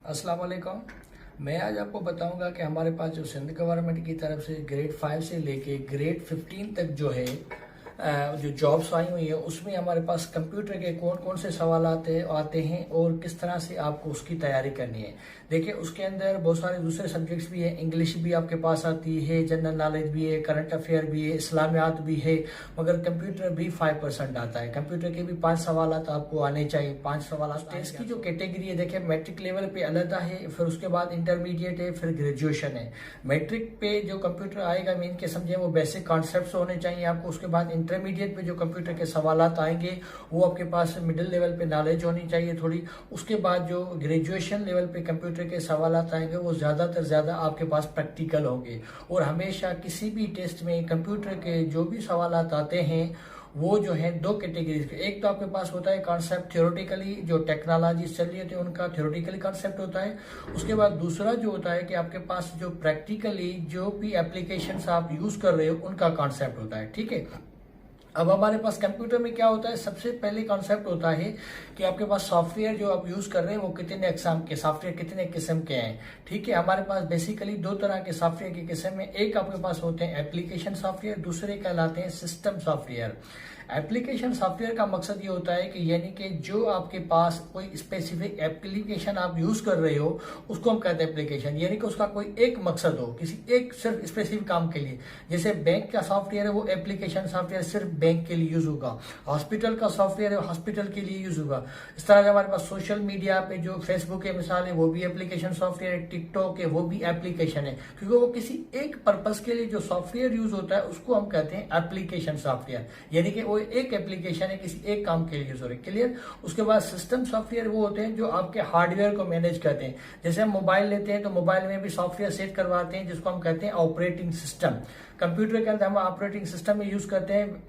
अस्सलाम वालेकुम। मैं आज आपको बताऊंगा कि हमारे पास जो सिंध गवर्नमेंट की तरफ से ग्रेड 5 से लेके ग्रेड 15 तक जो है जो जॉब्स आई हुई है उसमें हमारे पास कंप्यूटर के कौन कौन से सवाल आते हैं और किस तरह से आपको उसकी तैयारी करनी है। देखिए उसके अंदर बहुत सारे दूसरे सब्जेक्ट्स भी हैं, इंग्लिश भी आपके पास आती है, जनरल नॉलेज भी है, करंट अफेयर भी है, इस्लामियात भी है, मगर कंप्यूटर भी 5% आता है। कंप्यूटर के भी 5 सवाल आपको आने चाहिए। 5 सवाल टेस्ट की जो कैटेगरी है, देखिए मैट्रिक लेवल पे अलग है, फिर उसके बाद इंटरमीडिएट है, फिर ग्रेजुएशन है। मैट्रिक पे जो कंप्यूटर आएगा मेन के समझे वो बेसिक कॉन्सेप्ट होने चाहिए आपको। उसके बाद इंटरमीडिएट पे जो कंप्यूटर के सवाल आएंगे वो आपके पास मिडिल लेवल पे नॉलेज होनी चाहिए थोड़ी। उसके बाद जो ग्रेजुएशन लेवल पे कंप्यूटर के सवाल आएंगे वो ज्यादातर ज्यादा आपके पास प्रैक्टिकल होंगे। और हमेशा किसी भी टेस्ट में कंप्यूटर के जो भी सवाल आते हैं वो जो है 2 कैटेगरीज के, एक तो आपके पास होता है कॉन्सेप्ट थ्योरेटिकली, जो टेक्नोलॉजी चल रही होती है उनका थ्योरेटिकली कॉन्सेप्ट होता है। उसके बाद दूसरा जो होता है कि आपके पास जो प्रैक्टिकली जो भी एप्लीकेशंस आप यूज कर रहे हो उनका कॉन्सेप्ट होता है। ठीक है, अब हमारे पास कंप्यूटर में क्या होता है, सबसे पहले कॉन्सेप्ट होता है कि आपके पास सॉफ्टवेयर जो आप यूज कर रहे हैं वो कितने एग्जाम के सॉफ्टवेयर कितने किस्म के हैं। ठीक है, हमारे पास बेसिकली 2 तरह के सॉफ्टवेयर के किस्म है। एक आपके पास होते हैं एप्लीकेशन सॉफ्टवेयर, दूसरे कहलाते हैं सिस्टम सॉफ्टवेयर। एप्लीकेशन सॉफ्टवेयर का मकसद ये होता है कि यानी कि जो आपके पास कोई स्पेसिफिक एप्लीकेशन आप यूज कर रहे हो उसको हम कहते हैं एप्लीकेशन, यानी कि उसका कोई एक मकसद हो किसी एक सिर्फ स्पेसिफिक काम के लिए। जैसे बैंक का सॉफ्टवेयर है वो एप्लीकेशन सॉफ्टवेयर सिर्फ बैंक के लिए यूज होगा, हॉस्पिटल का सॉफ्टवेयर है हॉस्पिटल के लिए यूज होगा। इस तरह से हमारे पास सोशल मीडिया पे जो फेसबुक है मिसाल है वो भी एप्लीकेशन सॉफ्टवेयर है, टिकटॉक है वो भी एप्लीकेशन है, क्योंकि वो किसी एक पर्पज के लिए जो सॉफ्टवेयर यूज होता है उसको हम कहते हैं एप्लीकेशन सॉफ्टवेयर, यानी कि एक एप्लीकेशन है किसी एक काम के लिए यूज हो रही है। क्लियर। उसके बाद सिस्टम सॉफ्टवेयर वो होते हैं जो आपके हार्डवेयर को मैनेज करते हैं। जैसे हम मोबाइल लेते हैं तो मोबाइल में भी सॉफ्टवेयर सेट करवाते हैं जिसको हम कहते हैं ऑपरेटिंग सिस्टम। कंप्यूटर के अंदर हम ऑपरेटिंग सिस्टम में यूज करते हैं,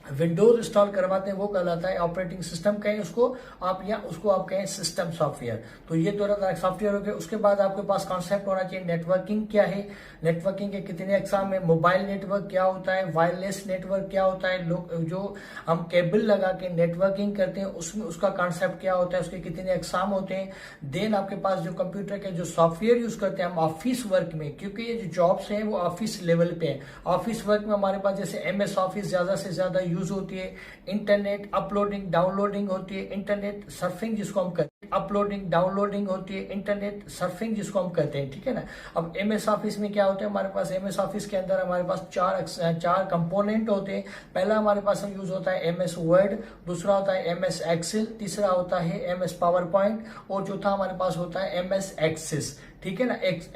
विंडोज इंस्टॉल करवाते हैं वो कहलाता है ऑपरेटिंग सिस्टम कहें उसको आप, या उसको आप कहें सिस्टम सॉफ्टवेयर। तो ये 2 तरह सॉफ्टवेयर हो गए। उसके बाद आपके पास कॉन्सेप्ट होना चाहिए नेटवर्किंग क्या है, नेटवर्किंग के कितने एग्जाम में, मोबाइल नेटवर्क क्या होता है, वायरलेस नेटवर्क क्या होता है, लोग जो हम केबल लगा के नेटवर्किंग करते हैं उसमें उसका कॉन्सेप्ट क्या होता है, उसके कितने एग्जाम होते हैं। देन आपके पास जो कंप्यूटर के जो सॉफ्टवेयर यूज करते हैं हम ऑफिस वर्क में, क्योंकि ये जो जॉब्स हैं वो ऑफिस लेवल पे है। ऑफिस वर्क में हमारे पास जैसे MS ऑफिस ज्यादा से ज्यादा यूज होती है, इंटरनेट अपलोडिंग डाउनलोडिंग होती है, इंटरनेट सर्फिंग जिसको हम कहते हैं, अपलोडिंग डाउनलोडिंग होती है, इंटरनेट सर्फिंग जिसको हम कहते हैं। ठीक है ना। अब MS ऑफिस में क्या होता है, हमारे पास MS ऑफिस के अंदर हमारे पास 4 कंपोनेंट होते हैं। पहला हमारे पास हम यूज होता है MS वर्ड, दूसरा होता है MS एक्सेल, तीसरा होता है MS पावर पॉइंट और चौथा हमारे पास होता है MS एक्सेस। ठीक है ना।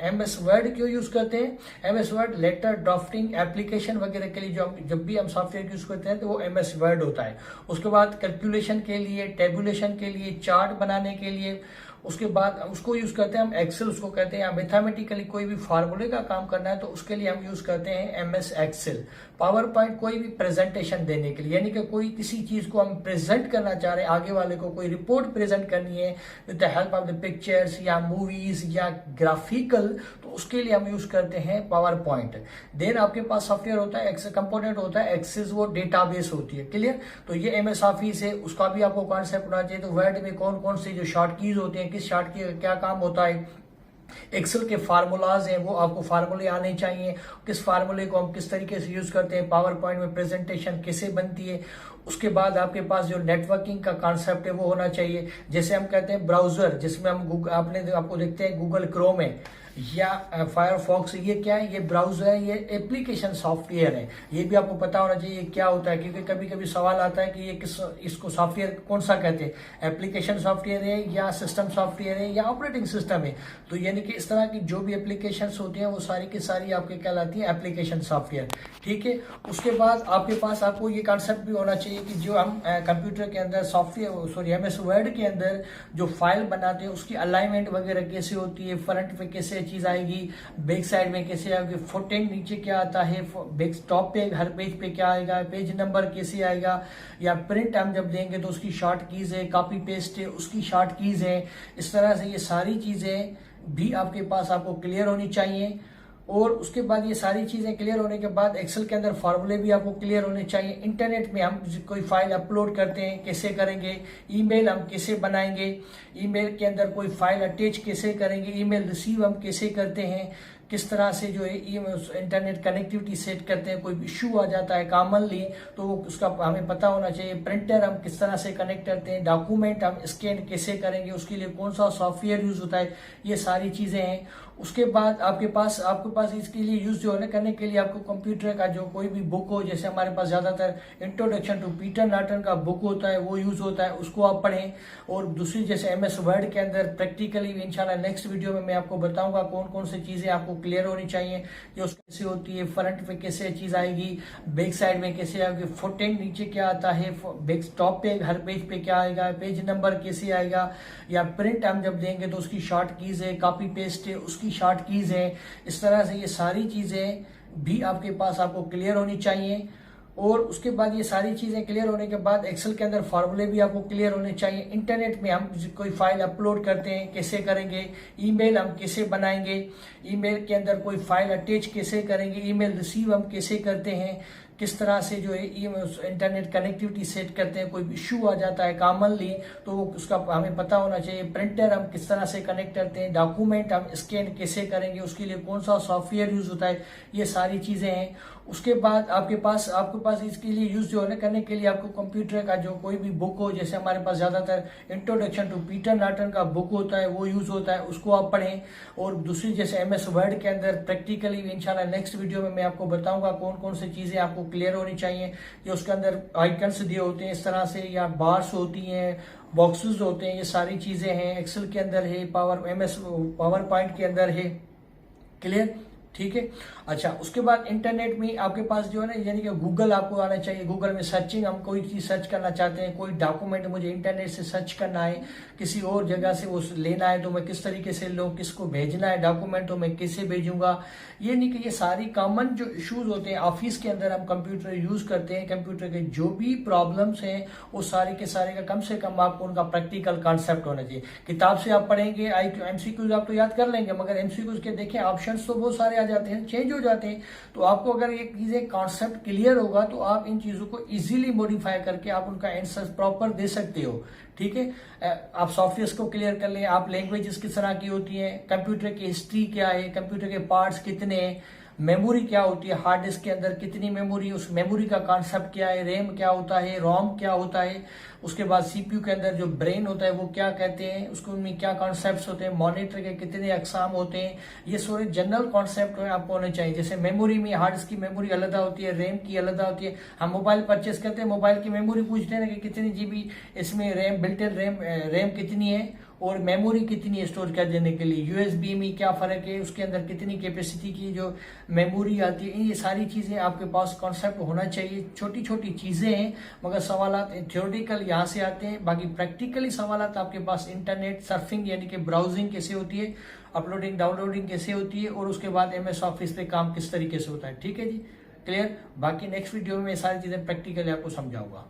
MS वर्ड क्यों यूज करते हैं, MS Word letter drafting application वगैरह के लिए जब भी हम सॉफ्टवेयर यूज करते हैं तो वो MS वर्ड होता है। उसके बाद कैलकुलेशन के लिए, टेबुलेशन के लिए, चार्ट बनाने के लिए, उसके बाद उसको यूज करते हैं हम एक्सेल उसको कहते हैं। मैथमेटिकली कोई भी फार्मूले का काम करना है तो उसके लिए हम यूज करते हैं MS एक्सेल। पावर पॉइंट कोई भी प्रेजेंटेशन देने के लिए, यानी कि कोई किसी चीज को हम प्रेजेंट करना चाह रहे हैं, आगे वाले को कोई रिपोर्ट प्रेजेंट करनी है with the help of the pictures या मूवीज या ग्राफिकल, तो उसके लिए हम यूज करते हैं पावर पॉइंट। देन आपके पास सॉफ्टवेयर होता है एक्सेल कंपोनेंट होता है एक्सेस, वो डेटाबेस होती है। क्लियर। तो ये MS ऑफिस है, उसका भी आपको कॉन्सेप्ट होना चाहिए। तो वर्ड में कौन कौन से जो शॉर्ट कीज होते हैं, किस शॉर्ट की क्या काम होता है, एक्सेल के फार्मूलाज हैं वो आपको फार्मूले आने चाहिए, किस फार्मूले को हम किस तरीके से यूज करते हैं, पावर पॉइंट में प्रेजेंटेशन कैसे बनती है। उसके बाद आपके पास जो नेटवर्किंग का कॉन्सेप्ट है वो होना चाहिए। जैसे हम कहते हैं ब्राउजर, जिसमें हम आपको देखते हैं गूगल क्रोम है या फायरफॉक्स, ये क्या है, ये ब्राउजर है, ये एप्लीकेशन सॉफ्टवेयर है। ये भी आपको पता होना चाहिए क्या होता है, क्योंकि कभी कभी सवाल आता है कि ये इसको सॉफ्टवेयर कौन सा कहते हैं, एप्लीकेशन सॉफ्टवेयर है या सिस्टम सॉफ्टवेयर है या ऑपरेटिंग सिस्टम है। तो यानी कि इस तरह की जो भी एप्लीकेशन होती हैं वो सारी की सारी आपके कहलाती है एप्लीकेशन सॉफ्टवेयर। ठीक है। उसके बाद आपके पास आपको ये कॉन्सेप्ट भी होना चाहिए कि जो हम कंप्यूटर के अंदर सॉफ्टवेयर MS वर्ड के अंदर जो फाइल बनाते हैं उसकी अलाइनमेंट वगैरह कैसे होती है, फ्रंट पे कैसे चीज आएगी, बैक साइड में कैसे आएगी, फुटेंड नीचे क्या आता है, बैक टॉप पे हर पेज पे क्या आएगा, पेज नंबर कैसे आएगा, या प्रिंट हम जब देंगे तो उसकी शॉर्ट कीज है, कॉपी पेस्ट है उसकी शॉर्ट कीज है। इस तरह से ये सारी चीजें भी आपके पास आपको क्लियर होनी चाहिए। और उसके बाद ये सारी चीज़ें क्लियर होने के बाद एक्सेल के अंदर फार्मूले भी आपको क्लियर होने चाहिए। इंटरनेट में हम कोई फाइल अपलोड करते हैं कैसे करेंगे, ईमेल हम कैसे बनाएंगे, ईमेल के अंदर कोई फाइल अटैच कैसे करेंगे, ईमेल रिसीव हम कैसे करते हैं, किस तरह से जो है इंटरनेट कनेक्टिविटी सेट करते हैं, कोई इशू आ जाता है कॉमनली तो उसका हमें पता होना चाहिए। प्रिंटर हम किस तरह से कनेक्ट करते हैं, डॉक्यूमेंट हम स्कैन कैसे करेंगे, उसके लिए कौन सा सॉफ्टवेयर यूज होता है, ये सारी चीज़ें हैं। उसके बाद आपके पास इसके लिए यूज जो है ना करने के लिए आपको कंप्यूटर का जो कोई भी बुक हो, जैसे हमारे पास ज़्यादातर इंट्रोडक्शन टू पीटर नॉर्टन का बुक होता है वो यूज होता है, उसको आप पढ़ें। और दूसरी जैसे MS वर्ड के अंदर प्रैक्टिकली इंशाल्लाह नेक्स्ट वीडियो में मैं आपको बताऊंगा कौन कौन सी चीज़ें आपको क्लियर होनी चाहिए, ये उसकी कैसे होती है, फ्रंट पे कैसे चीज़ आएगी, बैक साइड में कैसे आएगी, फुट एंड नीचे क्या आता है, बैक टॉप पे हर पेज पे क्या आएगा, पेज नंबर कैसे आएगा, या प्रिंट हम जब देंगे तो उसकी शॉर्ट कीज है, कॉपी पेस्ट है उसकी शॉर्ट कीज है। इस तरह से ये सारी चीज़ें भी आपके पास आपको क्लियर होनी चाहिए। और उसके बाद ये सारी चीज़ें क्लियर होने के बाद एक्सेल के अंदर फार्मूले भी आपको क्लियर होने चाहिए। इंटरनेट में हम कोई फाइल अपलोड करते हैं कैसे करेंगे, ईमेल हम कैसे बनाएंगे, ईमेल के अंदर कोई फाइल अटैच कैसे करेंगे, ईमेल रिसीव हम कैसे करते हैं, किस तरह से जो है इंटरनेट कनेक्टिविटी सेट करते हैं, कोई इशू आ जाता है कॉमनली तो उसका हमें पता होना चाहिए। प्रिंटर हम किस तरह से कनेक्ट करते हैं, डॉक्यूमेंट हम स्कैन कैसे करेंगे, उसके लिए कौन सा सॉफ्टवेयर यूज होता है, ये सारी चीज़ें हैं। उसके बाद आपके पास इसके लिए यूज जो है ना करने के लिए आपको कंप्यूटर का जो कोई भी बुक हो, जैसे हमारे पास ज़्यादातर इंट्रोडक्शन टू पीटर नॉर्टन का बुक होता है वो यूज होता है, उसको आप पढ़ें। और दूसरी जैसे MS वर्ड के अंदर प्रैक्टिकली इंशाल्लाह नेक्स्ट वीडियो में मैं आपको बताऊंगा कौन कौन सी चीज़ें आपको क्लियर होनी चाहिए। ये उसके अंदर आइकन्स दिए होते हैं इस तरह से, या बार्स होती हैं, बॉक्सेस होते हैं, ये सारी चीज़ें हैं। एक्सेल के अंदर है, MS पावर पॉइंट के अंदर है। क्लियर, ठीक है। अच्छा, उसके बाद इंटरनेट में आपके पास जो है ना यानी कि गूगल आपको आना चाहिए। गूगल में सर्चिंग, हम कोई चीज़ सर्च करना चाहते हैं, कोई डॉक्यूमेंट मुझे इंटरनेट से सर्च करना है, किसी और जगह से वो लेना है तो मैं किस तरीके से लूँ, किसको भेजना है डॉक्यूमेंट तो मैं कैसे भेजूंगा। ये नहीं कि ये सारी कॉमन जो इश्यूज होते हैं ऑफिस के अंदर हम कंप्यूटर यूज करते हैं, कंप्यूटर के जो भी प्रॉब्लम्स हैं वो सारे के सारे का कम से कम आपको उनका प्रैक्टिकल कॉन्सेप्ट होना चाहिए। किताब से आप पढ़ेंगे MCQs आप तो याद कर लेंगे, मगर MCQs के देखें ऑप्शन तो बहुत सारे आ जाते हैं, चेंज हो जाते हैं। तो आपको अगर ये चीजें कॉन्सेप्ट क्लियर होगा तो आप इन चीजों को इजीली मॉडिफाई करके आप उनका आंसर प्रॉपर दे सकते हो। ठीक है, आप सॉफ्टवेयर को क्लियर कर लें, आप लैंग्वेजेस किस तरह की होती हैं, कंप्यूटर की हिस्ट्री क्या है, कंप्यूटर के पार्ट्स कितने हैं, मेमोरी क्या होती है, हार्ड डिस्क के अंदर कितनी मेमोरी, उस मेमोरी का कॉन्सेप्ट क्या है, रैम क्या होता है, रोम क्या होता है, उसके बाद CPU के अंदर जो ब्रेन होता है वो क्या कहते हैं, उसको उनमें क्या कॉन्सेप्ट्स होते हैं, मॉनिटर के कितने अकसाम होते हैं, ये सारे जनरल कॉन्सेप्ट आपको होने चाहिए। जैसे मेमोरी में हार्ड डिस्क की मेमोरी अलग होती है, रैम की अलग होती है। हम मोबाइल परचेस करते हैं, मोबाइल की मेमोरी पूछते हैं कि कितनी GB इसमें रैम, बिल्ट इन रैम कितनी है और मेमोरी कितनी है स्टोर कर देने के लिए, USB में क्या फ़र्क है, उसके अंदर कितनी कैपेसिटी की जो मेमोरी आती है, ये सारी चीज़ें आपके पास कॉन्सेप्ट होना चाहिए। छोटी छोटी चीज़ें हैं मगर सवालात थ्योरेटिकल यहाँ से आते हैं, बाकी प्रैक्टिकली सवालात आपके पास इंटरनेट सर्फिंग यानी कि ब्राउजिंग कैसे होती है, अपलोडिंग डाउनलोडिंग कैसे होती है और उसके बाद MS ऑफिस पे काम किस तरीके से होता है। ठीक है जी, क्लियर। बाकी नेक्स्ट वीडियो में सारी चीज़ें प्रैक्टिकली आपको समझाऊंगा।